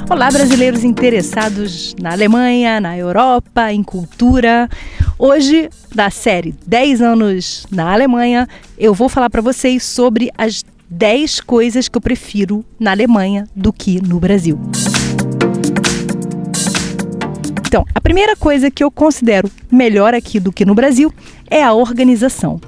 Olá, brasileiros interessados na Alemanha, na Europa, em cultura. Hoje, da série 10 anos na Alemanha, eu vou falar para vocês sobre as 10 coisas que eu prefiro na Alemanha do que no Brasil. Então, a primeira coisa que eu considero melhor aqui do que no Brasil é a organização.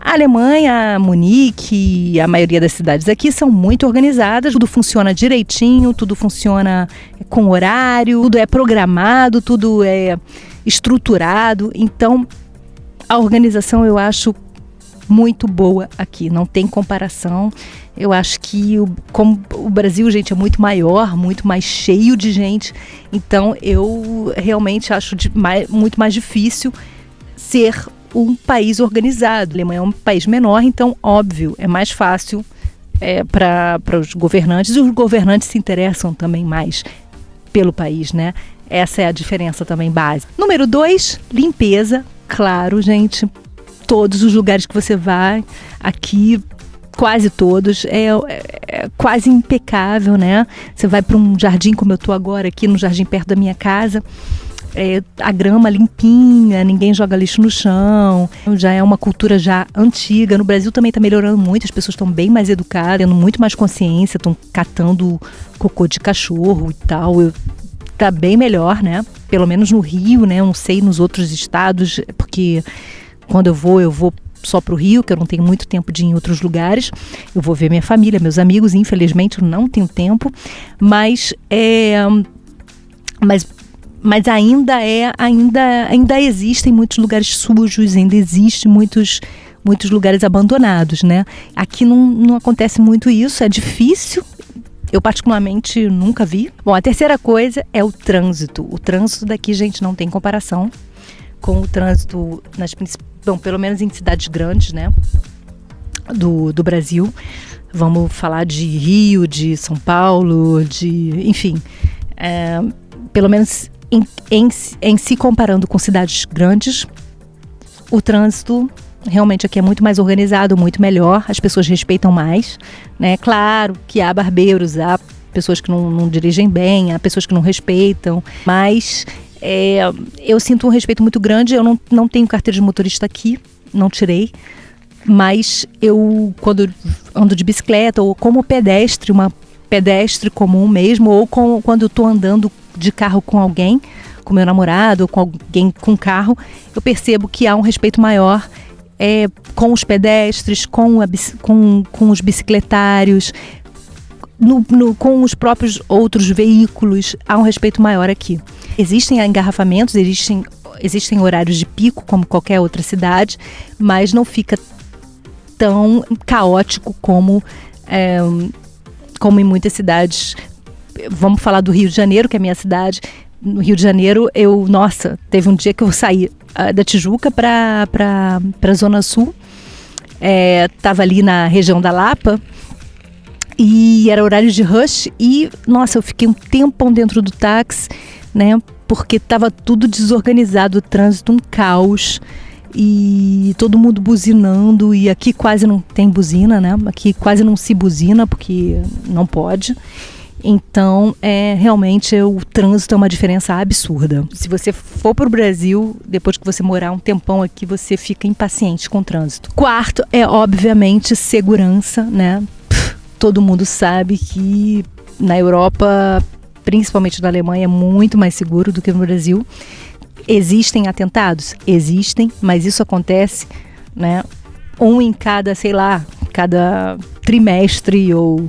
A Alemanha, Munique, a maioria das cidades aqui são muito organizadas, tudo funciona direitinho, tudo funciona com horário, tudo é programado, tudo é estruturado. Então, a organização eu acho muito boa aqui, não tem comparação. Eu acho que como o Brasil, gente, é muito maior, muito mais cheio de gente, então eu realmente acho muito mais difícil ser um país organizado. A Alemanha é um país menor, então, óbvio, é mais fácil para os governantes, e os governantes se interessam também mais pelo país, né? Essa é a diferença também básica. Número 2, limpeza. Claro, gente, todos os lugares que você vai aqui, quase todos, é quase impecável, né? Você vai para um jardim como eu estou agora aqui, no jardim perto da minha casa, a grama limpinha, ninguém joga lixo no chão, já é uma cultura já antiga. No Brasil também está melhorando muito, as pessoas estão bem mais educadas, tendo muito mais consciência, estão catando cocô de cachorro e tal, tá bem melhor, né? Pelo menos no Rio, né? Eu não sei nos outros estados, porque quando eu vou só para o Rio, que eu não tenho muito tempo de ir em outros lugares. Eu vou ver minha família, meus amigos, infelizmente eu não tenho tempo, mas ainda existem muitos lugares sujos, ainda existem muitos lugares abandonados, né? Aqui não acontece muito isso, é difícil. Eu particularmente nunca vi. Bom, a terceira coisa é o trânsito. O trânsito daqui, gente, não tem comparação com o trânsito pelo menos em cidades grandes, né? Do Brasil. Vamos falar de Rio, de São Paulo, enfim, pelo menos em se comparando com cidades grandes, o trânsito realmente aqui é muito mais organizado, muito melhor, as pessoas respeitam mais, né? Claro que há barbeiros, há pessoas que não dirigem bem, há pessoas que não respeitam, mas eu sinto um respeito muito grande. Eu não tenho carteira de motorista aqui, não tirei, mas eu, quando ando de bicicleta ou como pedestre, uma pedestre comum mesmo, ou quando eu estou andando de carro com alguém, com meu namorado ou com alguém com carro, eu percebo que há um respeito maior com os pedestres, com os bicicletários, com os próprios outros veículos. Há um respeito maior aqui. Existem engarrafamentos, existem horários de pico como qualquer outra cidade, mas não fica tão caótico como em muitas cidades. Vamos falar do Rio de Janeiro, que é a minha cidade. No Rio de Janeiro, teve um dia que eu saí da Tijuca para a Zona Sul. Estava ali na região da Lapa e era horário de rush e, eu fiquei um tempão dentro do táxi, né? Porque estava tudo desorganizado, o trânsito um caos e todo mundo buzinando, e aqui quase não tem buzina, né? Aqui quase não se buzina porque não pode. Então, realmente o trânsito é uma diferença absurda. Se você for para o Brasil, depois que você morar um tempão aqui, você fica impaciente com o trânsito. Quarto obviamente, segurança, né? Todo mundo sabe que na Europa, principalmente na Alemanha, é muito mais seguro do que no Brasil. Existem atentados? Existem, mas isso acontece, né? Um em cada trimestre ou,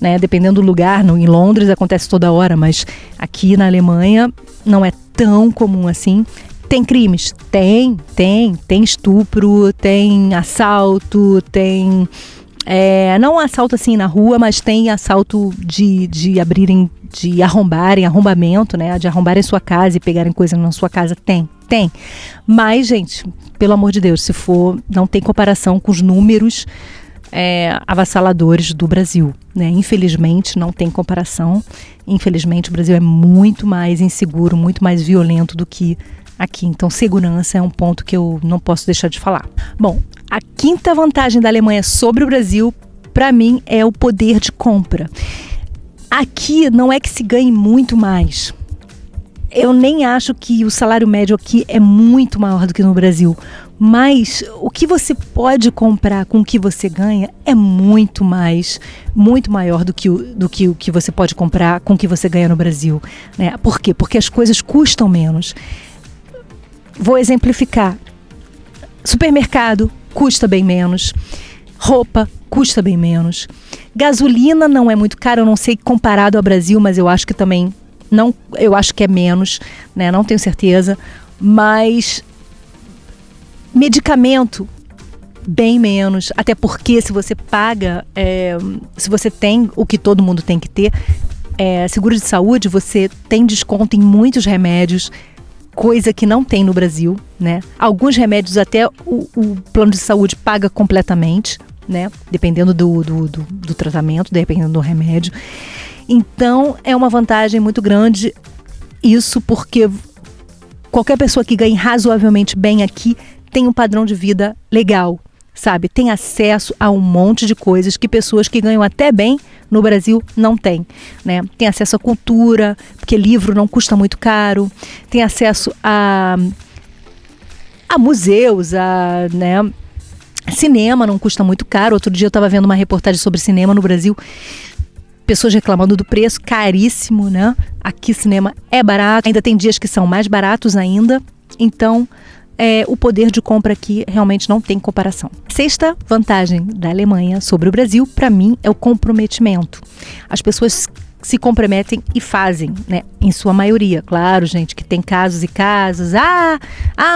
né? Dependendo do lugar. Em Londres acontece toda hora, mas aqui na Alemanha não é tão comum assim. Tem crimes? Tem estupro, tem assalto, tem... não assalto assim na rua, mas tem assalto de arrombamento, né? De arrombarem sua casa e pegarem coisa na sua casa. Tem. Mas, gente, pelo amor de Deus, se for, não tem comparação com os números avassaladores do Brasil, né? Infelizmente, não tem comparação. Infelizmente, o Brasil é muito mais inseguro, muito mais violento do que aqui. Então, segurança é um ponto que eu não posso deixar de falar. Bom, a quinta vantagem da Alemanha sobre o Brasil, para mim, é o poder de compra. Aqui não é que se ganhe muito mais. Eu nem acho que o salário médio aqui é muito maior do que no Brasil. Mas o que você pode comprar com o que você ganha é muito maior do que o que você pode comprar com o que você ganha no Brasil, né? Por quê? Porque as coisas custam menos. Vou exemplificar. Supermercado custa bem menos. Roupa custa bem menos. Gasolina não é muito cara, eu não sei comparado ao Brasil, mas eu acho que também não, eu acho que é menos, né? Não tenho certeza, mas medicamento bem menos, até porque se você paga, se você tem o que todo mundo tem que ter, seguro de saúde, você tem desconto em muitos remédios, coisa que não tem no Brasil, né? Alguns remédios até o plano de saúde paga completamente, né? Dependendo do tratamento, dependendo do remédio. Então, é uma vantagem muito grande isso, porque qualquer pessoa que ganhe razoavelmente bem aqui tem um padrão de vida legal, sabe? Tem acesso a um monte de coisas que pessoas que ganham até bem no Brasil não têm, né? Tem acesso à cultura, porque livro não custa muito caro, tem acesso a museus, né? Cinema não custa muito caro. Outro dia eu estava vendo uma reportagem sobre cinema no Brasil, pessoas reclamando do preço, caríssimo, né? Aqui cinema é barato, ainda tem dias que são mais baratos ainda, então o poder de compra aqui realmente não tem comparação. Sexta vantagem da Alemanha sobre o Brasil, para mim, é o comprometimento. As pessoas se comprometem e fazem, né? Em sua maioria. Claro, gente, que tem casos e casos.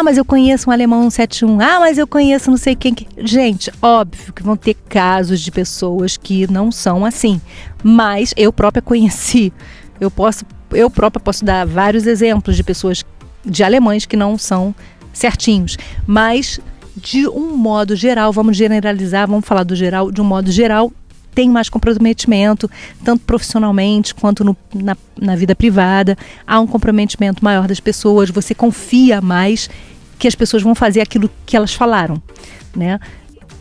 Mas eu conheço um alemão 171. Mas eu conheço não sei quem. Gente, óbvio que vão ter casos de pessoas que não são assim. Mas eu própria conheci. Eu própria posso dar vários exemplos de pessoas, de alemães que não são certinhos. Mas, de um modo geral, vamos generalizar, vamos falar do geral, de um modo geral, tem mais comprometimento, tanto profissionalmente quanto na vida privada. Há um comprometimento maior das pessoas, você confia mais que as pessoas vão fazer aquilo que elas falaram, né?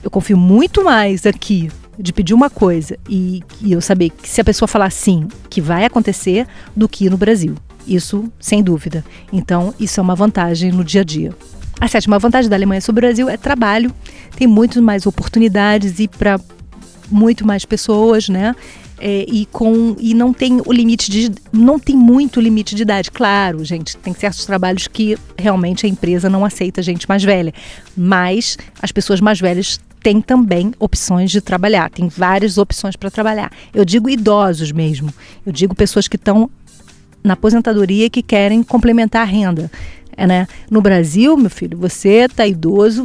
Eu confio muito mais aqui de pedir uma coisa e eu saber que se a pessoa falar sim, que vai acontecer, do que no Brasil. Isso, sem dúvida. Então, isso é uma vantagem no dia a dia. A sétima vantagem da Alemanha sobre o Brasil é trabalho. Tem muito mais oportunidades e para muito mais pessoas, né? E não tem não tem muito limite de idade. Claro, gente, tem certos trabalhos que realmente a empresa não aceita gente mais velha, mas as pessoas mais velhas têm também opções de trabalhar, tem várias opções para trabalhar. Eu digo idosos mesmo, eu digo pessoas que estão na aposentadoria e que querem complementar a renda, né? No Brasil, meu filho, você está idoso,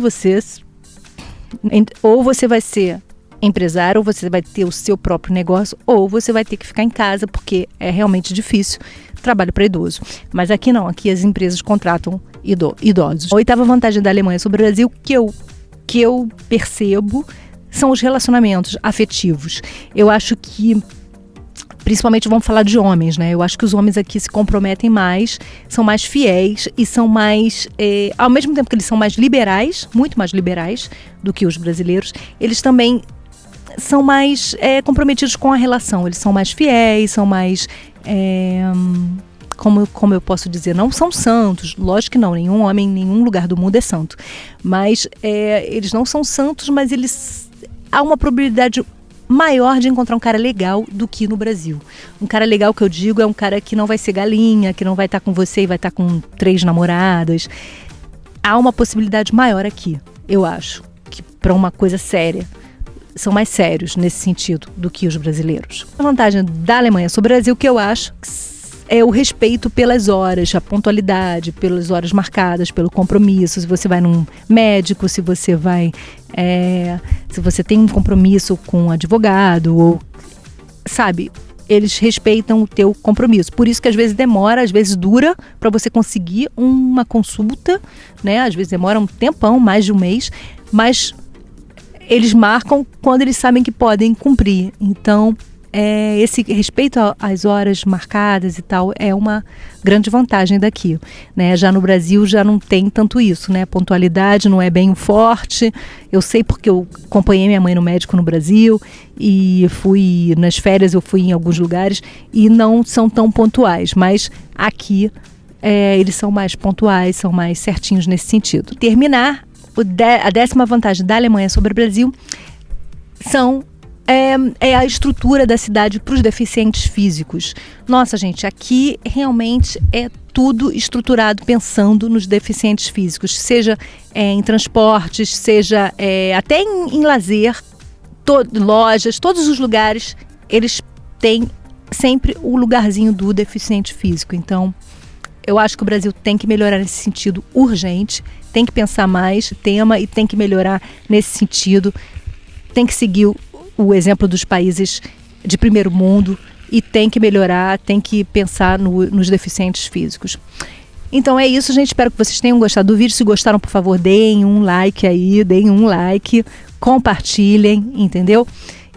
ou você vai ser empresário, ou você vai ter o seu próprio negócio, ou você vai ter que ficar em casa, porque é realmente difícil trabalho para idoso. Mas aqui não, aqui as empresas contratam idosos. A oitava vantagem da Alemanha sobre o Brasil, que eu percebo, são os relacionamentos afetivos. Eu acho que, principalmente vamos falar de homens, né? Eu acho que os homens aqui se comprometem mais, são mais fiéis e são mais, ao mesmo tempo que eles são mais liberais, muito mais liberais do que os brasileiros, eles também são mais comprometidos com a relação, eles são mais fiéis, são mais, como eu posso dizer, não são santos, lógico que não, nenhum homem em nenhum lugar do mundo é santo, mas eles não são santos, mas há uma probabilidade maior de encontrar um cara legal do que no Brasil. Um cara legal que eu digo é um cara que não vai ser galinha, que não vai estar com você e vai estar com 3 namoradas. Há uma possibilidade maior aqui, eu acho, que para uma coisa séria. São mais sérios nesse sentido do que os brasileiros. A vantagem da Alemanha sobre o Brasil, que eu acho, é o respeito pelas horas, a pontualidade, pelas horas marcadas, pelo compromisso. Se você vai num médico, se você tem um compromisso com um advogado, ou, sabe, eles respeitam o teu compromisso. Por isso que às vezes demora, às vezes dura para você conseguir uma consulta, né? Às vezes demora um tempão, mais de um mês, mas eles marcam quando eles sabem que podem cumprir. Então, esse respeito às horas marcadas e tal é uma grande vantagem daqui, né? Já no Brasil já não tem tanto isso, né? Pontualidade não é bem forte. Eu sei porque eu acompanhei minha mãe no médico no Brasil e fui nas férias, eu fui em alguns lugares e não são tão pontuais, mas aqui eles são mais pontuais, são mais certinhos nesse sentido. Terminar, a 10ª vantagem da Alemanha sobre o Brasil é a estrutura da cidade para os deficientes físicos. Nossa, gente, aqui realmente é tudo estruturado pensando nos deficientes físicos, seja em transportes, seja até em lazer, lojas, todos os lugares, eles têm sempre o lugarzinho do deficiente físico. Então, eu acho que o Brasil tem que melhorar nesse sentido urgente, tem que pensar mais tema e tem que melhorar nesse sentido, tem que seguir o exemplo dos países de primeiro mundo e tem que melhorar, tem que pensar nos deficientes físicos. Então é isso, gente. Espero que vocês tenham gostado do vídeo. Se gostaram, por favor, deem um like aí, compartilhem, entendeu?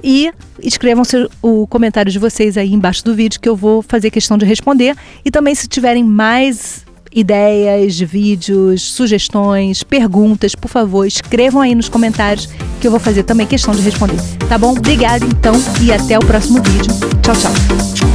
E escrevam o comentário de vocês aí embaixo do vídeo que eu vou fazer questão de responder. E também se tiverem mais ideias de vídeos, sugestões, perguntas, por favor, escrevam aí nos comentários que eu vou fazer também questão de responder. Tá bom? Obrigada então e até o próximo vídeo. Tchau, tchau.